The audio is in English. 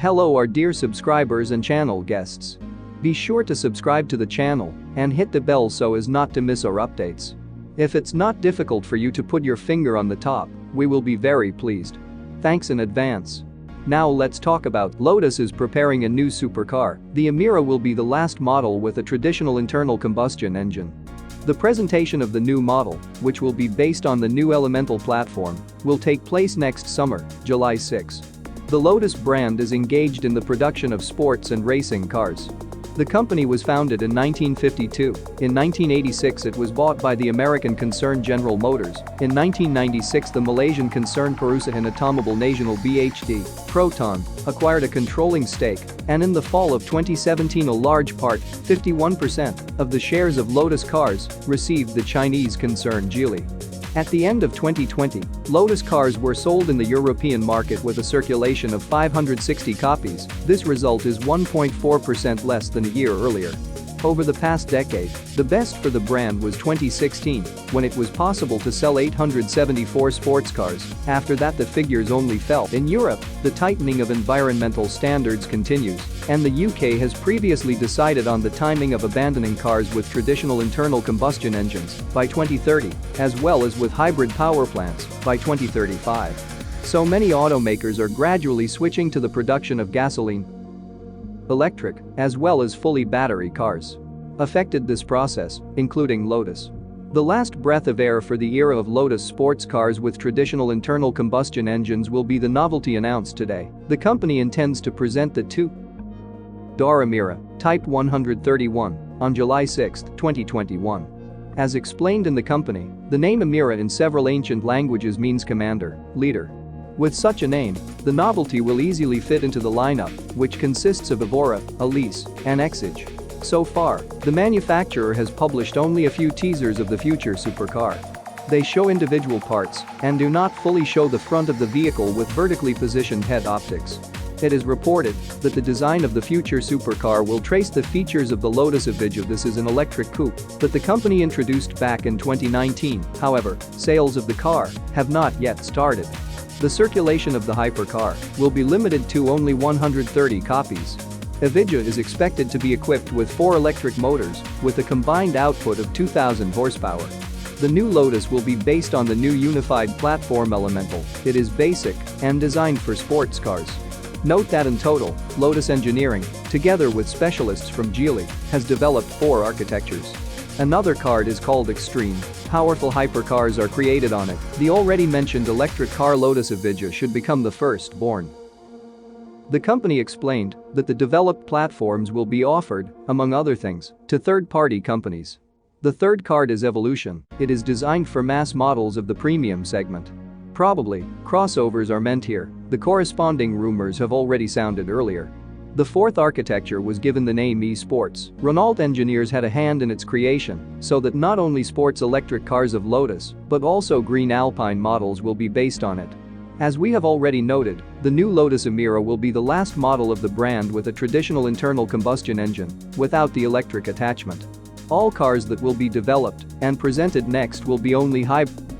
Hello our dear subscribers and channel guests. Be sure to subscribe to the channel and hit the bell so as not to miss our updates. If it's not difficult for you to put your finger on the top, we will be very pleased. Thanks in advance. Now let's talk about Lotus is preparing a new supercar. The Emira will be the last model with a traditional internal combustion engine. The presentation of the new model, which will be based on the new Elemental platform, will take place next summer, July 6. The Lotus brand is engaged in the production of sports and racing cars. The company was founded in 1952. In 1986 it was bought by the American concern General Motors. In 1996 the Malaysian concern Perusahaan Otomobil Nasional Bhd, Proton, acquired a controlling stake, and in the fall of 2017 a large part, 51%, of the shares of Lotus Cars received the Chinese concern Geely. At the end of 2020, Lotus Cars were sold in the European market with a circulation of 560 copies. This result is 1.4% less than a year earlier. Over the past decade, the best for the brand was 2016, when it was possible to sell 874 sports cars. After that the figures only fell. In Europe, the tightening of environmental standards continues, and the UK has previously decided on the timing of abandoning cars with traditional internal combustion engines by 2030, as well as with hybrid power plants by 2035. So many automakers are gradually switching to the production of gasoline, electric, as well as fully battery cars. Affected this process, including Lotus. The last breath of air for the era of Lotus sports cars with traditional internal combustion engines will be the novelty announced today. The company intends to present the two-door Emira, Type 131, on July 6, 2021. As explained in the company, the name Emira in several ancient languages means commander, leader. With such a name, the novelty will easily fit into the lineup, which consists of Evora, Elise, and Exige. So far, the manufacturer has published only a few teasers of the future supercar. They show individual parts and do not fully show the front of the vehicle with vertically positioned head optics. It is reported that the design of the future supercar will trace the features of the Lotus Evija. This is an electric coupe that the company introduced back in 2019. However, sales of the car have not yet started. The circulation of the hypercar will be limited to only 130 copies. Evija is expected to be equipped with 4 electric motors with a combined output of 2,000 horsepower. The new Lotus will be based on the new unified platform Elemental. It is basic and designed for sports cars. Note that in total, Lotus Engineering, together with specialists from Geely, has developed 4 architectures. Another card is called Extreme. Powerful hypercars are created on it. The already mentioned electric car Lotus Evija should become the first born. The company explained that the developed platforms will be offered, among other things, to third-party companies. The third card is Evolution. It is designed for mass models of the premium segment. Probably, crossovers are meant here. The corresponding rumors have already sounded earlier. The fourth architecture was given the name e-sports. Renault engineers had a hand in its creation, so that not only sports electric cars of Lotus, but also green Alpine models will be based on it. As we have already noted, the new Lotus Emira will be the last model of the brand with a traditional internal combustion engine, without the electric attachment. All cars that will be developed and presented next will be only hybrid.